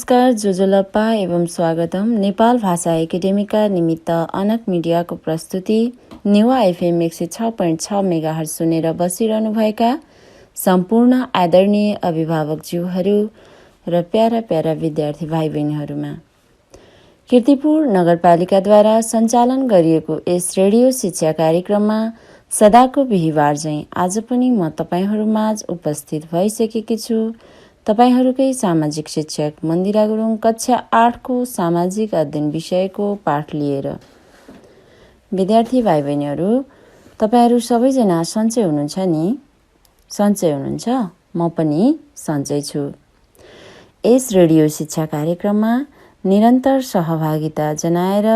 नमस्कार, जोजोलप्पा एवं स्वागतम। नेपाल भाषा एकाडेमीका निमित्त अनक मिडियाको प्रस्तुति नेवा एफएम 106.6 मेगाहर्ज सुनेर बसिरहनुभएका सम्पूर्ण आदरणीय अभिभावकज्यूहरू र प्यारा प्यारा विद्यार्थी भाइ बहिनीहरूमा कीर्तिपुर नगरपालिकाद्वारा सञ्चालन गरिएको यस रेडियो शिक्षा कार्यक्रममा सदाको बिहिबार झैं आज पनि म तपाईहरूमाझ उपस्थित भइसकेकी छु। तपाईहरूकै सामाजिक शिक्षक मन्दिरा गुरुङ कक्षा 8 को सामाजिक अध्ययन विषयको पाठ लिएर। विद्यार्थी भाइ बहिनीहरू, तपाईहरू सबैजना सन्चै हुनुहुन्छ नि? सन्चै हुनुहुन्छ? म पनि सन्चै छु। यस रेडियो शिक्षा कार्यक्रममा निरन्तर सहभागिता जनाएर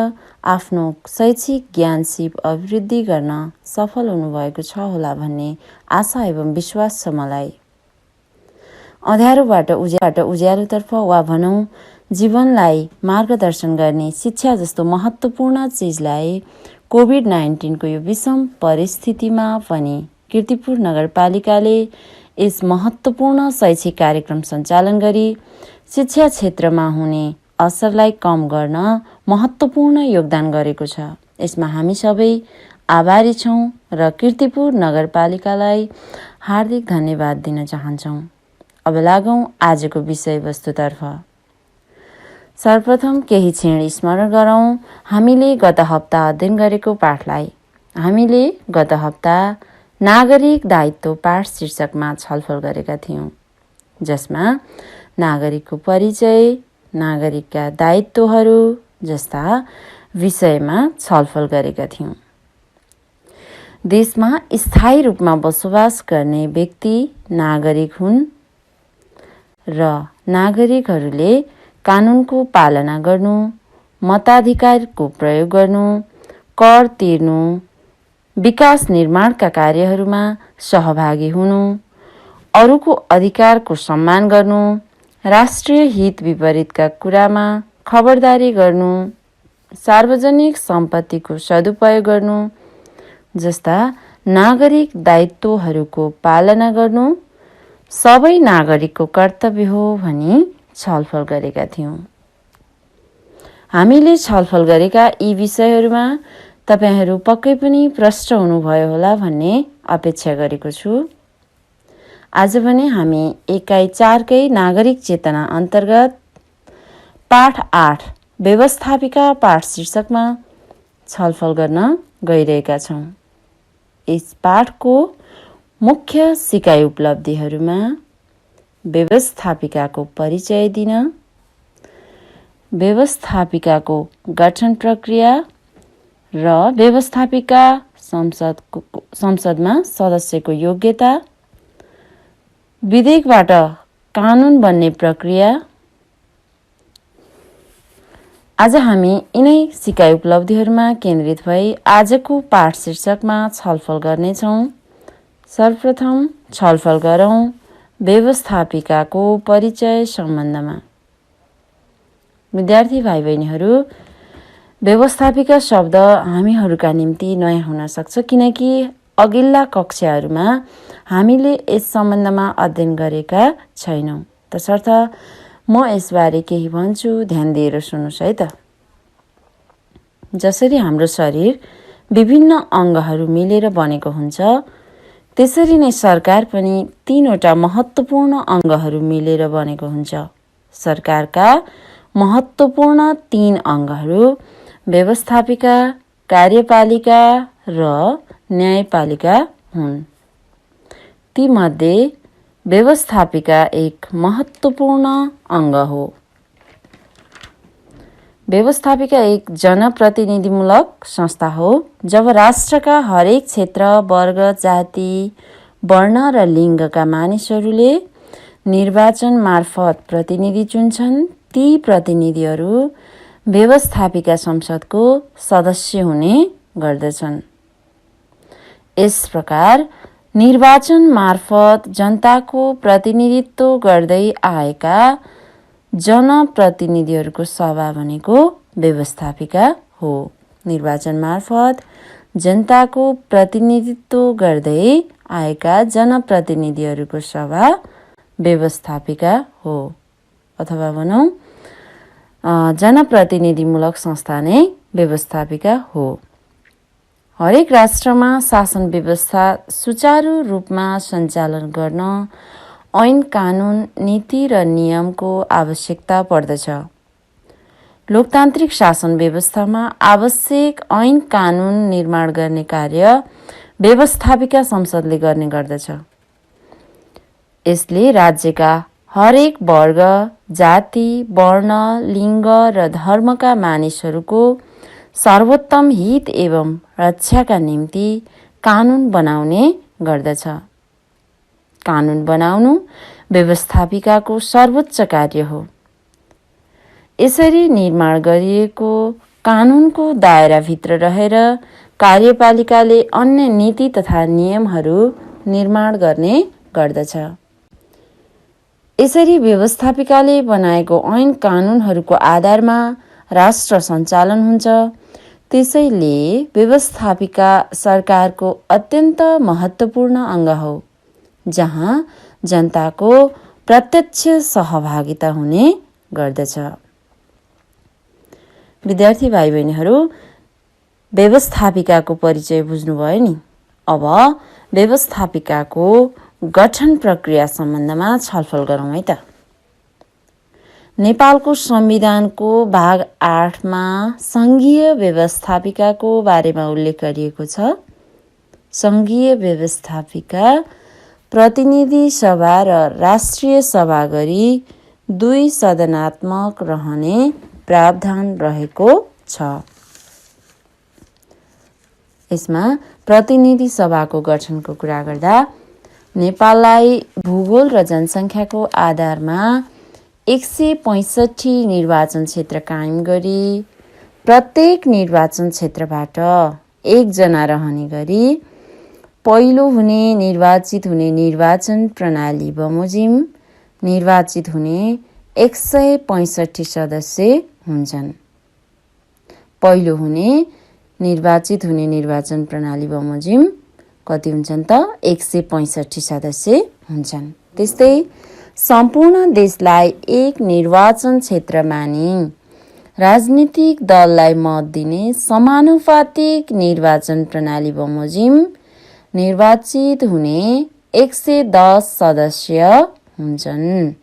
आफ्नो शैक्षिक ज्ञान सिप अभिवृद्धि गर्न सफल हुनुभएको छ होला भन्ने आशा एवं विश्वास छ मलाई। अँध्यारोबाट उज्यालोतर्फ वा भनौँ जीवनलाई मार्गदर्शन गर्ने शिक्षा जस्तो महत्त्वपूर्ण चिजलाई कोभिड-19 को यो विषम परिस्थितिमा पनि कीर्तिपुर नगरपालिकाले यस महत्त्वपूर्ण शैक्षिक कार्यक्रम सञ्चालन गरी शिक्षा क्षेत्रमा हुने असरलाई कम गर्न महत्त्वपूर्ण योगदान गरेको छ। यसमा हामी सबै आभारी छौँ र कीर्तिपुर नगरपालिकालाई हार्दिक धन्यवाद दिन चाहन्छौँ। अब लागौं आजको विषयवस्तुतर्फ। सर्वप्रथम केही क्षण स्मरण गरौँ हामीले गत हप्ता अध्ययन गरेको पाठलाई। हामीले गत हप्ता नागरिक दायित्व पाठ शीर्षकमा छलफल गरेका थियौँ, जसमा नागरिकको परिचय, नागरिकका दायित्वहरू जस्ता विषयमा छलफल गरेका थियौँ। देशमा स्थायी रूपमा बसोबास गर्ने व्यक्ति नागरिक हुन् र नागरिकहरूले कानुनको पालना गर्नु, मताधिकारको प्रयोग गर्नु, कर तिर्नु, विकास निर्माणका कार्यहरूमा सहभागी हुनु, अरूको अधिकारको सम्मान गर्नु, राष्ट्रिय हित विपरीतका कुरामा खबरदारी गर्नु, सार्वजनिक सम्पत्तिको सदुपयोग गर्नु जस्ता नागरिक दायित्वहरूको पालना गर्नु सबै नागरिकको कर्तव्य हो भनी छलफल गरेका थियौँ। हामीले छलफल गरेका यी विषयहरूमा तपाईहरू पक्कै पनि प्रष्ट हुनुभयो होला भन्ने अपेक्षा गरेको छु। आज पनि हामी एकाइ 4 कै नागरिक चेतना अन्तर्गत पाठ 8 व्यवस्थापिका पाठ शीर्षकमा छलफल गर्न गइरहेका छौँ। यस पाठको मुख्य सिकाइ उपलब्धिहरूमा व्यवस्थापिकाको परिचय दिन, व्यवस्थापिकाको गठन प्रक्रिया र व्यवस्थापिका संसदमा सदस्यको योग्यता, विधेयकबाट कानुन बन्ने प्रक्रिया। आज हामी यिनै सिकाइ उपलब्धिहरूमा केन्द्रित भई आजको पाठ शीर्षकमा छलफल गर्नेछौँ। सर्वप्रथम छलफल गरौँ व्यवस्थापिकाको परिचय सम्बन्धमा। विद्यार्थी भाइ बहिनीहरू, व्यवस्थापिका शब्द हामीहरूका निम्ति नयाँ हुन सक्छ, किनकि अघिल्ला कक्षाहरूमा हामीले यस सम्बन्धमा अध्ययन गरेका छैनौँ। तसर्थ म यसबारे केही भन्छु, ध्यान दिएर सुन्नुहोस् है त। जसरी हाम्रो शरीर विभिन्न अङ्गहरू मिलेर बनेको हुन्छ, त्यसरी नै सरकार पनि 3 वटा महत्त्वपूर्ण अङ्गहरू मिलेर बनेको हुन्छ। सरकारका महत्त्वपूर्ण 3 अङ्गहरू व्यवस्थापिका, कार्यपालिका र न्यायपालिका हुन्। तीमध्ये व्यवस्थापिका एक महत्त्वपूर्ण अङ्ग हो। व्यवस्थापिका एक जनप्रतिनिधिमूलक संस्था हो। जब राष्ट्रका हरेक क्षेत्र, वर्ग, जाति, वर्ण र लिङ्गका मानिसहरूले निर्वाचन मार्फत प्रतिनिधि चुन्छन्, ती प्रतिनिधिहरू व्यवस्थापिका संसदको सदस्य हुने गर्दछन्। यस प्रकार निर्वाचन मार्फत जनताको प्रतिनिधित्व गर्दै आएका जनप्रतिनिधिहरूको सभा भनेको व्यवस्थापिका हो। निर्वाचन मार्फत जनताको प्रतिनिधित्व गर्दै आएका जनप्रतिनिधिहरूको सभा व्यवस्थापिका हो, अथवा भनौँ जनप्रतिनिधिमूलक संस्था नै व्यवस्थापिका हो। हरेक राष्ट्रमा शासन व्यवस्था सुचारू रूपमा सञ्चालन गर्न ऐन कानुन नीति र नियमको आवश्यकता पर्दछ। लोकतान्त्रिक शासन व्यवस्थामा आवश्यक ऐन कानुन निर्माण गर्ने कार्य व्यवस्थापिका संसदले गर्ने गर्दछ। यसले राज्यका हरेक वर्ग, जाति, वर्ण, लिङ्ग र धर्मका मानिसहरूको सर्वोत्तम हित एवं रक्षाका निम्ति कानुन बनाउने गर्दछ। कानुन बनाउनु व्यवस्थापिकाको सर्वोच्च कार्य हो। यसरी निर्माण गरिएको कानुनको दायराभित्र रहेर कार्यपालिकाले अन्य नीति तथा नियमहरू निर्माण गर्ने गर्दछ। यसरी व्यवस्थापिकाले बनाएको ऐन कानुनहरूको आधारमा राष्ट्र सञ्चालन हुन्छ। त्यसैले व्यवस्थापिका सरकारको अत्यन्त महत्त्वपूर्ण अङ्ग हो, जहाँ जनताको प्रत्यक्ष सहभागिता हुने गर्दछ। विद्यार्थी भाइ बहिनीहरू, व्यवस्थापिकाको परिचय बुझ्नुभयो नि। अब व्यवस्थापिकाको गठन प्रक्रिया सम्बन्धमा छलफल गरौँ है त। नेपालको संविधानको भाग 8 मा सङ्घीय व्यवस्थापिकाको बारेमा उल्लेख गरिएको छ। सङ्घीय व्यवस्थापिका प्रतिनिधि सभा र राष्ट्रिय सभा गरी 2 सदनात्मक रहने प्रावधान रहेको छ। यसमा प्रतिनिधि सभाको गठनको कुरा गर्दा नेपाललाई भूगोल र जनसङ्ख्याको आधारमा 165 निर्वाचन क्षेत्र कायम गरी प्रत्येक निर्वाचन क्षेत्रबाट 1 जना रहने गरी पहिलो हुने निर्वाचित हुने निर्वाचन प्रणाली बमोजिम निर्वाचित हुने 165 सदस्य हुन्छन्। पहिलो हुने निर्वाचित हुने निर्वाचन प्रणाली बमोजिम कति हुन्छन् त 165 सदस्य हुन्छन्। त्यस्तै सम्पूर्ण देशलाई एक निर्वाचन क्षेत्र मानी राजनीतिक दललाई मत दिने समानुपातिक निर्वाचन प्रणाली बमोजिम निर्वाचित हुने 110 सदस्य हुन्छन्।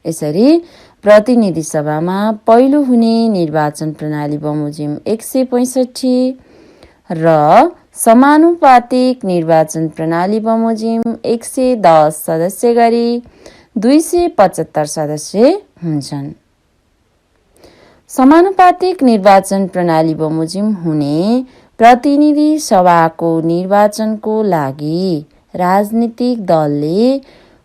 यसरी प्रतिनिधि सभामा पहिलो हुने निर्वाचन प्रणाली बमोजिम 165 र समानुपातिक निर्वाचन प्रणाली बमोजिम 110 सदस्य गरी 275 सदस्य हुन्छन्। समानुपातिक निर्वाचन प्रणाली बमोजिम हुने प्रतिनिधि सभाको निर्वाचनको लागि राजनीतिक दलले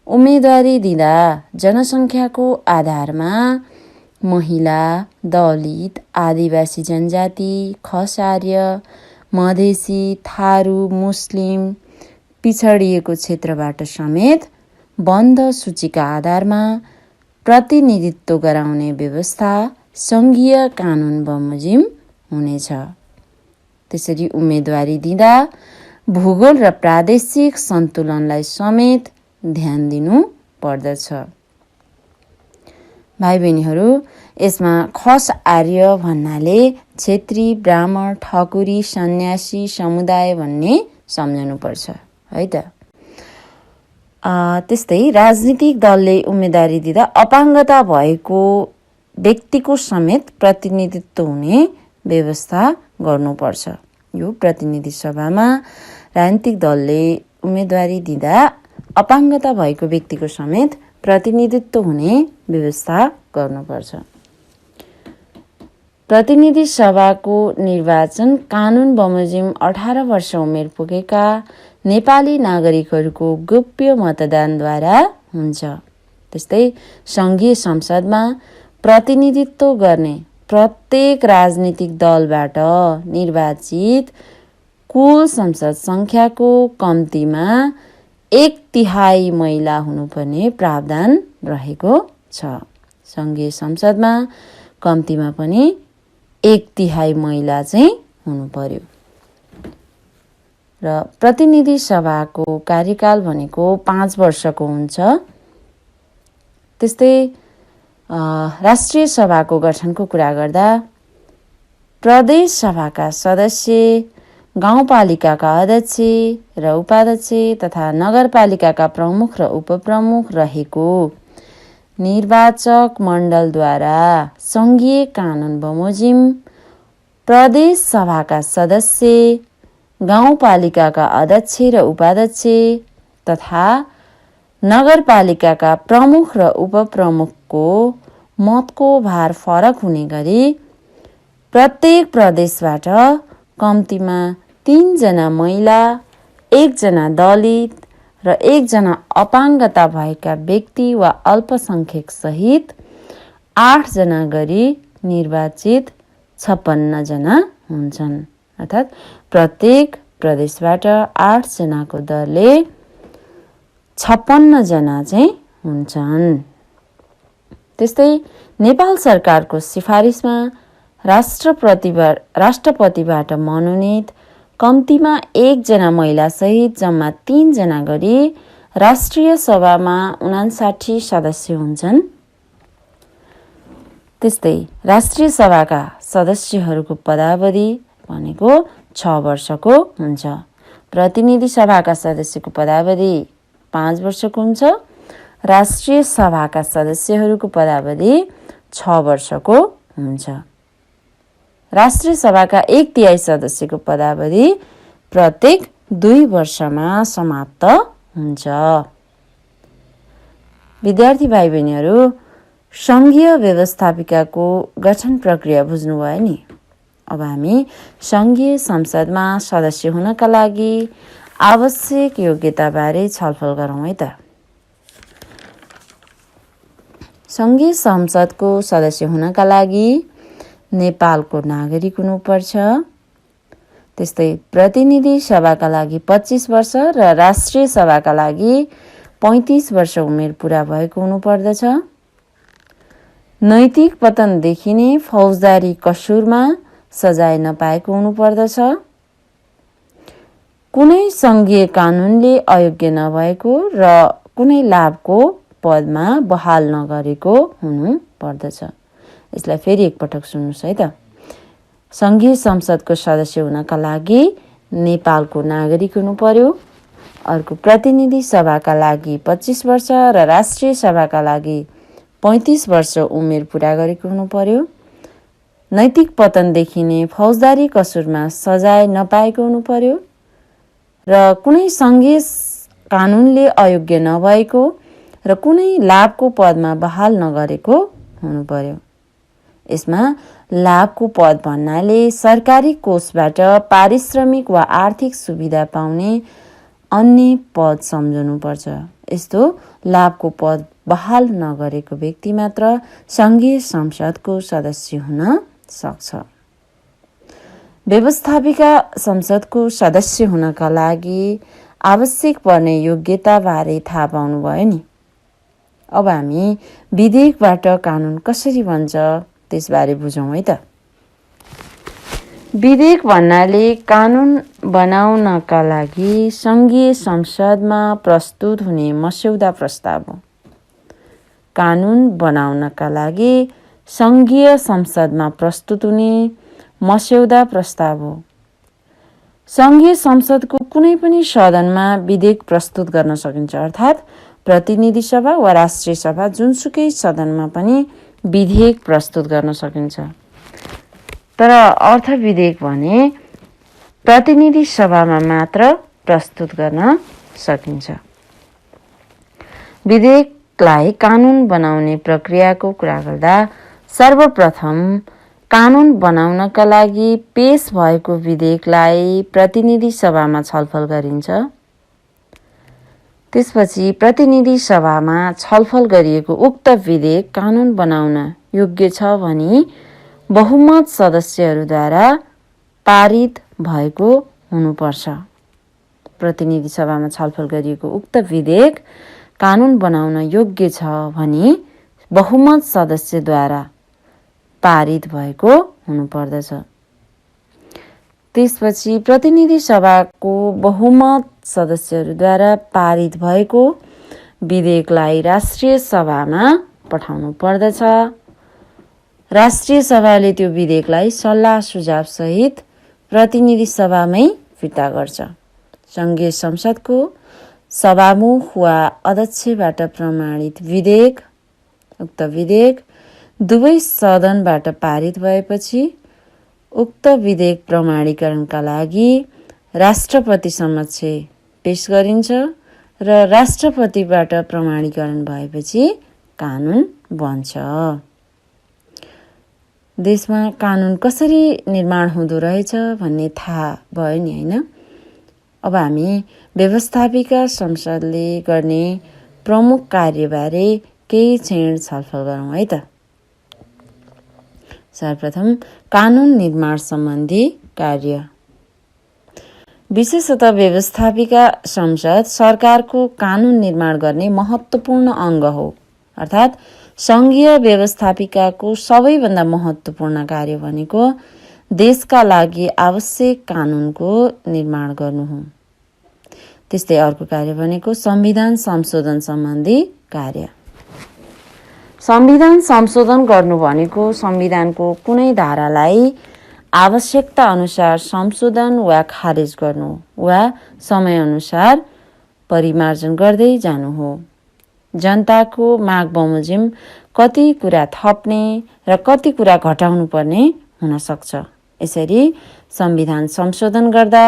उम्मेदवारी दिँदा जनसङ्ख्याको आधारमा महिला, दलित, आदिवासी जनजाति, खस आर्य, मधेसी, थारू, मुस्लिम, पिछडिएको क्षेत्रबाट समेत बन्द सूचीका आधारमा प्रतिनिधित्व गराउने व्यवस्था सङ्घीय कानुन बमोजिम हुनेछ। त्यसरी उम्मेदवारी दिँदा भूगोल र प्रादेशिक सन्तुलनलाई समेत ध्यान दिनु पर्दछ। भाइ बहिनीहरू, यसमा खस आर्य भन्नाले क्षेत्री, ब्राह्मण, ठकुरी, सन्यासी समुदाय भन्ने सम्झनुपर्छ है त। त्यस्तै राजनीतिक दलले उम्मेदवारी दिँदा अपाङ्गता भएको व्यक्तिको समेत प्रतिनिधित्व हुने व्यवस्था गर्नुपर्छ। यो प्रतिनिधि सभामा राजनीतिक दलले उम्मेदवारी दिँदा अपाङ्गता भएको व्यक्तिको समेत प्रतिनिधित्व हुने व्यवस्था गर्नुपर्छ। प्रतिनिधि सभाको निर्वाचन कानुन बमोजिम 18 वर्ष उमेर पुगेका नेपाली नागरिकहरूको गोप्य मतदानद्वारा हुन्छ। त्यस्तै सङ्घीय संसदमा प्रतिनिधित्व गर्ने प्रत्येक राजनीतिक दलबाट निर्वाचित कुल संसद सङ्ख्याको कम्तीमा 1/3 महिला हुनुपर्ने प्रावधान रहेको छ। सङ्घीय संसदमा कम्तीमा पनि 1/3 महिला चाहिँ हुनु पर्यो। र प्रतिनिधि सभाको कार्यकाल भनेको 5 वर्षको हुन्छ। त्यस्तै राष्ट्रिय सभाको गठनको कुरा गर्दा प्रदेश सभाका सदस्य, गाउँपालिकाका अध्यक्ष र उपाध्यक्ष तथा नगरपालिकाका प्रमुख र उपप्रमुख रहेको निर्वाचक मण्डलद्वारा सङ्घीय कानुन बमोजिम प्रदेश सभाका सदस्य, गाउँपालिकाका अध्यक्ष र उपाध्यक्ष तथा नगरपालिकाका प्रमुख र उपप्रमुखको मतको भार फरक हुने गरी प्रत्येक प्रदेशबाट कम्तीमा 3 जना महिला, 1 जना दलित र 1 जना अपाङ्गता भएका व्यक्ति वा अल्पसङ्ख्यक सहित 8 जना गरी निर्वाचित 56 जना हुन्छन्। अर्थात् प्रत्येक प्रदेशबाट 8 जनाको दरले 56 जना चाहिँ हुन्छन्। त्यस्तै नेपाल सरकारको सिफारिसमा राष्ट्रपतिबाट मनोनित कम्तीमा 1 जना महिला सहित जम्मा 3 जना गरी राष्ट्रिय सभामा 59 सदस्य हुन्छन्। त्यस्तै राष्ट्रिय सभाका सदस्यहरूको पदावधि भनेको 6 वर्षको हुन्छ। प्रतिनिधि सभाका सदस्यको पदावधि 5 वर्षको हुन्छ। राष्ट्रिय सभाका सदस्यहरूको पदावधि 6 वर्षको हुन्छ। राष्ट्रिय सभाका 1/3 सदस्यको पदावधि प्रत्येक 2 वर्षमा समाप्त हुन्छ। विद्यार्थी भाइ बहिनीहरू, सङ्घीय व्यवस्थापिकाको गठन प्रक्रिया बुझ्नुभयो नि। अब हामी सङ्घीय संसदमा सदस्य हुनका लागि आवश्यक योग्यताबारे छलफल गरौँ है त। सङ्घीय संसदको सदस्य हुनका लागि नेपालको नागरिक हुनुपर्छ। त्यस्तै प्रतिनिधि सभाका लागि 25 वर्ष र राष्ट्रिय सभाका लागि 35 वर्ष उमेर पुरा भएको हुनुपर्दछ। नैतिक पतन देखिने फौजदारी कसुरमा सजाय नपाएको हुनुपर्दछ। कुनै सङ्घीय कानुनले अयोग्य नभएको र कुनै लाभको पदमा बहाल नगरेको हुनुपर्दछ। यसलाई फेरि एकपटक सुन्नुहोस् है त। सङ्घीय संसदको सदस्य हुनका लागि नेपालको नागरिक हुनु पर्यो। अर्को, प्रतिनिधि सभाका लागि 25 वर्ष र राष्ट्रिय सभाका लागि 35 वर्ष उमेर पुरा गरेको हुनु पर्यो। नैतिक पतन देखिने फौजदारी कसुरमा सजाय नपाएको हुनु पर्यो र कुनै सङ्घीय कानुनले अयोग्य नभएको र कुनै लाभको पदमा बहाल नगरेको हुनु पर्यो। यसमा लाभको पद भन्नाले सरकारी कोषबाट पारिश्रमिक वा आर्थिक सुविधा पाउने अन्य पद सम्झनुपर्छ। यस्तो लाभको पद बहाल नगरेको व्यक्ति मात्र सङ्घीय संसदको सदस्य हुन सक्छ। व्यवस्थापिका संसदको सदस्य हुनका लागि आवश्यक पर्ने योग्यताबारे थाहा पाउनुभयो नि। अब हामी विधेयकबाट कानुन कसरी बन्छ त्यसबारे बुझौँ है त। विधेयक भन्नाले कानुन बनाउनका लागि सङ्घीय संसदमा प्रस्तुत हुने मस्यौदा प्रस्ताव हो। कानुन बनाउनका लागि सङ्घीय संसदमा प्रस्तुत हुने मस्यौदा प्रस्ताव हो। सङ्घीय संसदको कुनै पनि सदनमा विधेयक प्रस्तुत गर्न सकिन्छ। अर्थात् प्रतिनिधि सभा वा राष्ट्रिय सभा जुनसुकै सदनमा पनि विधेयक प्रस्तुत गर्न सकिन्छ। तर अर्थ विधेयक भने प्रतिनिधि सभामा मात्र प्रस्तुत गर्न सकिन्छ। विधेयकलाई कानुन बनाउने प्रक्रियाको कुरा गर्दा सर्वप्रथम कानुन बनाउनका लागि पेश भएको विधेयकलाई प्रतिनिधि सभामा छलफल गरिन्छ। त्यसपछि प्रतिनिधि सभामा छलफल गरिएको उक्त विधेयक कानुन बनाउन योग्य छ भनी बहुमत सदस्यहरूद्वारा पारित भएको हुनुपर्छ। प्रतिनिधि सभामा छलफल गरिएको उक्त विधेयक कानुन बनाउन योग्य छ भनी बहुमत सदस्यद्वारा पारित भएको हुनुपर्दछ। त्यसपछि प्रतिनिधि सभाको बहुमत सदस्यहरूद्वारा पारित भएको विधेयकलाई राष्ट्रिय सभामा पठाउनु पर्दछ। राष्ट्रिय सभाले त्यो विधेयकलाई सल्लाह सुझाव सहित प्रतिनिधि सभामै फिर्ता गर्छ। सङ्घीय संसदको सभामुख वा अध्यक्षबाट प्रमाणित विधेयक, उक्त विधेयक दुवै सदनबाट पारित भएपछि उक्त विधेयक प्रमाणीकरणका लागि राष्ट्रपति समक्ष पेश गरिन्छ र राष्ट्रपतिबाट प्रमाणीकरण भएपछि कानुन बन्छ। देशमा कानुन कसरी निर्माण हुँदो रहेछ भन्ने थाहा भयो नि, होइन? अब हामी व्यवस्थापिका संसदले गर्ने प्रमुख कार्यबारे केही क्षण छलफल गरौँ है त। सर्वप्रथम कानुन निर्माण सम्बन्धी कार्य। विशेषतः व्यवस्थापिका संसद सरकारको कानुन निर्माण गर्ने महत्त्वपूर्ण अङ्ग हो। अर्थात् सङ्घीय व्यवस्थापिकाको सबैभन्दा महत्त्वपूर्ण कार्य भनेको देशका लागि आवश्यक कानुनको निर्माण गर्नु हो। त्यस्तै अर्को कार्य भनेको संविधान संशोधन सम्बन्धी कार्य। संविधान संशोधन गर्नु भनेको संविधानको कुनै धारालाई आवश्यकता अनुसार संशोधन वा खारेज गर्नु वा समयअनुसार परिमार्जन गर्दै जानु हो। जनताको माग बमोजिम कति कुरा थप्ने र कति कुरा घटाउनु पर्ने हुन सक्छ। यसरी संविधान संशोधन गर्दा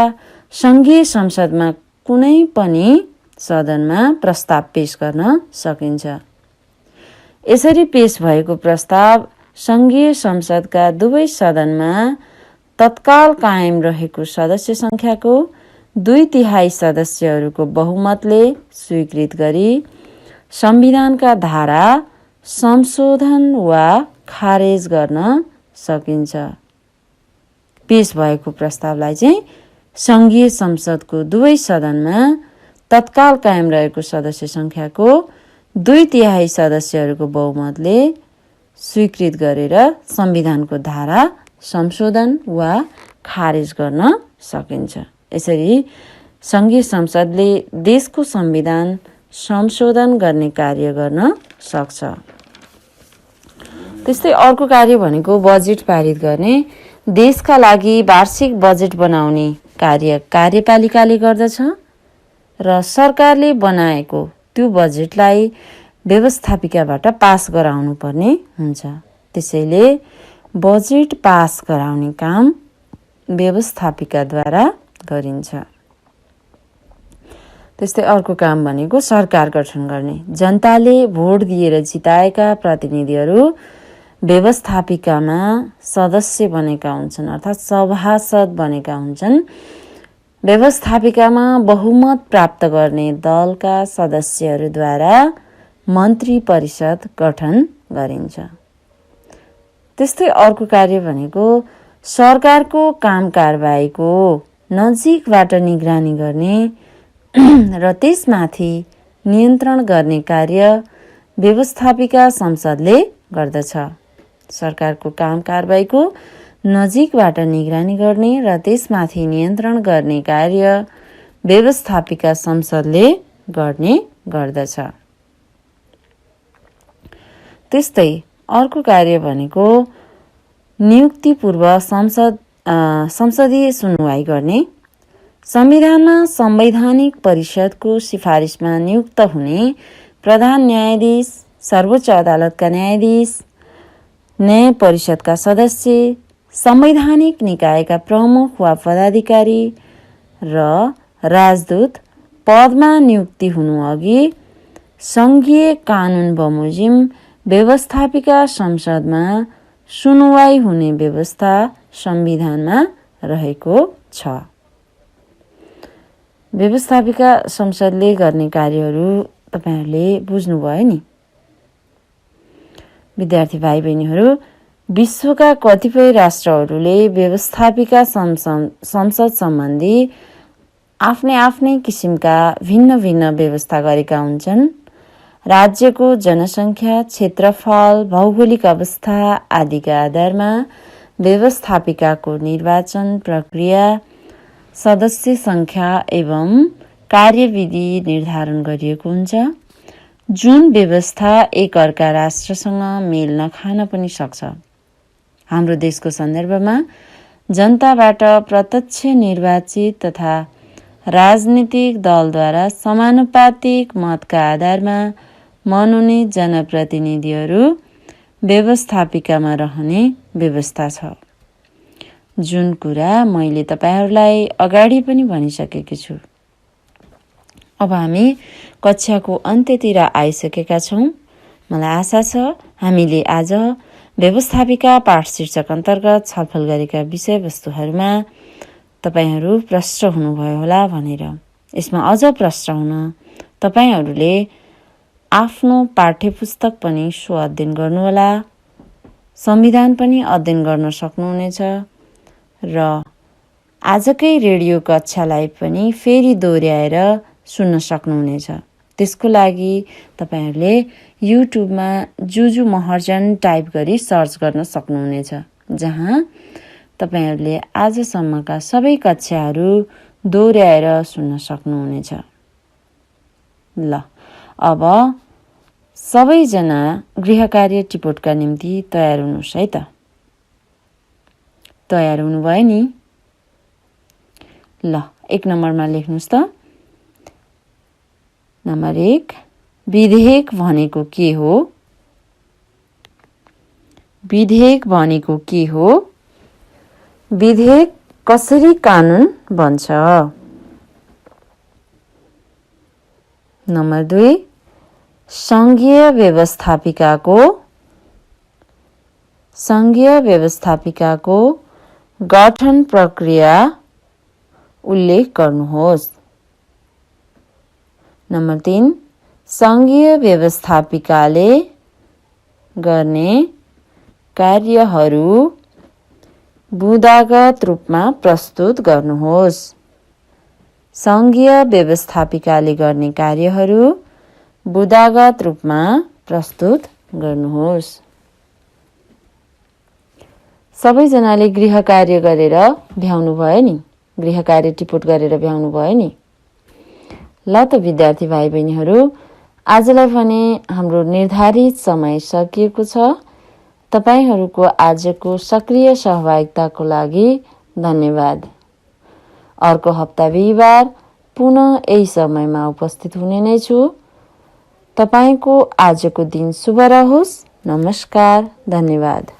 सङ्घीय संसदमा कुनै पनि सदनमा प्रस्ताव पेश गर्न सकिन्छ। यसरी पेश भएको प्रस्ताव सङ्घीय संसदका दुवै सदनमा तत्काल कायम रहेको सदस्य सङ्ख्याको 2/3 सदस्यहरूको बहुमतले स्वीकृत गरी संविधानका धारा संशोधन वा खारेज गर्न सकिन्छ। पेश भएको प्रस्तावलाई चाहिँ सङ्घीय संसदको दुवै सदनमा तत्काल कायम रहेको सदस्य सङ्ख्याको 2/3 सदस्यहरूको बहुमतले स्वीकृत गरेर संविधानको धारा संशोधन वा खारेज गर्न सकिन्छ। यसरी सङ्घीय संसदले देशको संविधान संशोधन गर्ने कार्य गर्न सक्छ। त्यस्तै अर्को कार्य भनेको बजेट पारित गर्ने। देशका लागि वार्षिक बजेट बनाउने कार्य कार्यपालिकाले गर्दछ र सरकारले बनाएको त्यो बजेटलाई व्यवस्थापिकाबाट पास गराउनु पर्ने हुन्छ। त्यसैले बजेट पास गराउने काम व्यवस्थापिकाद्वारा गरिन्छ। त्यस्तै अर्को काम भनेको सरकार गठन गर्ने। जनताले भोट दिएर जिताएका प्रतिनिधिहरू व्यवस्थापिकामा सदस्य बनेका हुन्छन्, अर्थात् सभासद बनेका हुन्छन्। व्यवस्थापिकामा बहुमत प्राप्त गर्ने दलका सदस्यहरूद्वारा मन्त्री परिषद गठन गरिन्छ। त्यस्तै अर्को कार्य भनेको सरकारको काम कारबाहीको नजिकबाट निगरानी गर्ने र त्यसमाथि नियन्त्रण गर्ने कार्य व्यवस्थापिका संसदले गर्दछ। सरकारको काम कारबाहीको नजिकबाट निगरानी गर्ने र त्यसमाथि नियन्त्रण गर्ने कार्य व्यवस्थापिका संसदले गर्ने गर्दछ। त्यस्तै अर्को कार्य भनेको नियुक्तिपूर्व संसदीय सुनवाई गर्ने। संविधानमा संवैधानिक परिषदको सिफारिसमा नियुक्त हुने प्रधान न्यायाधीश, सर्वोच्च अदालतका न्यायाधीश, न्याय परिषदका सदस्य, संवैधानिक निकायका प्रमुख वा पदाधिकारी र राजदूत पदमा नियुक्ति हुनुअघि सङ्घीय कानुन बमोजिम व्यवस्थापिका संसदमा सुनवाई हुने व्यवस्था संविधानमा रहेको छ। व्यवस्थापिका संसदले गर्ने कार्यहरू तपाईहरूले बुझ्नुभयो नि। विद्यार्थी भाइ बहिनीहरू, विश्वका कतिपय राष्ट्रहरूले व्यवस्थापिका संसद सम्बन्धी आफ्नै किसिमका भिन्न भिन्न व्यवस्था गरेका हुन्छन्। राज्यको जनसङ्ख्या, क्षेत्रफल, भौगोलिक अवस्था आदिका आधारमा व्यवस्थापिकाको निर्वाचन प्रक्रिया, सदस्य सङ्ख्या एवं कार्यविधि निर्धारण गरिएको हुन्छ। जुन व्यवस्था एक अर्का राष्ट्रसँग मेल नखान पनि सक्छ। हाम्रो देशको सन्दर्भमा जनताबाट प्रत्यक्ष निर्वाचित तथा राजनीतिक दलद्वारा समानुपातिक मतका आधारमा मनोनित जनप्रतिनिधिहरू व्यवस्थापिकामा रहने व्यवस्था छ, जुन कुरा मैले तपाईहरूलाई अगाडि पनि भनिसकेकी छु। अब हामी कक्षाको अन्त्यतिर आइसकेका छौँ। मलाई आशा छ हामीले आज व्यवस्थापिका पाठ शीर्षक अन्तर्गत छलफल गरेका विषयवस्तुहरूमा तपाईहरू प्रष्ट हुनुभयो होला भनेर। यसमा अझ प्रष्ट हुन तपाईहरूले आफ्नो पाठ्यपुस्तक पनि अध्ययन गर्नुहोला, संविधान पनि अध्ययन गर्न सक्नुहुनेछ र आजकै रेडियो कक्षालाई पनि फेरि दोहोऱ्याएर सुन्न सक्नुहुनेछ। त्यसको लागि तपाईहरूले युट्युबमा जुजु महर्जन टाइप गरी सर्च गर्न सक्नुहुनेछ, जहाँ तपाईहरूले आजसम्मका सबै कक्षाहरू दोहोऱ्याएर सुन्न सक्नुहुनेछ। ल, अब सबैजना गृहकार्य टिपोटका निम्ति तयार हुनुहोस् है त। तयार हुनुभयो नि? ल, 1 नम्बरमा लेख्नुहोस् त। नम्बर 1, विधेयक भनेको के हो? विधेयक भनेको के हो? विधेयक कसरी कानुन बन्छ? नम्बर 2, संघीय व्यवस्थापिकाको गठन प्रक्रिया उल्लेख गर्नुहोस्। नम्बर 3, संघीय व्यवस्थापिकाले गर्ने कार्यहरू बुँदागत रूपमा प्रस्तुत गर्नुहोस्। संघीय व्यवस्थापिकाले गर्ने कार्यहरू बुँदागत रूपमा प्रस्तुत गर्नुहोस्। सबैजनाले गृह कार्य गरेर भ्याउनु भयो नि? गृह कार्य टिपोट गरेर भ्याउनु भयो नि? ल त विद्यार्थी भाइ बहिनीहरू, आजलाई भने हाम्रो निर्धारित समय सकिएको छ। तपाईहरूको आजको सक्रिय सहभागिताको लागि धन्यवाद। अर्को हप्ता बिहिबार पुनः यही समयमा उपस्थित हुने नै छु। तपाईको आजको दिन शुभ रहोस्। नमस्कार, धन्यवाद।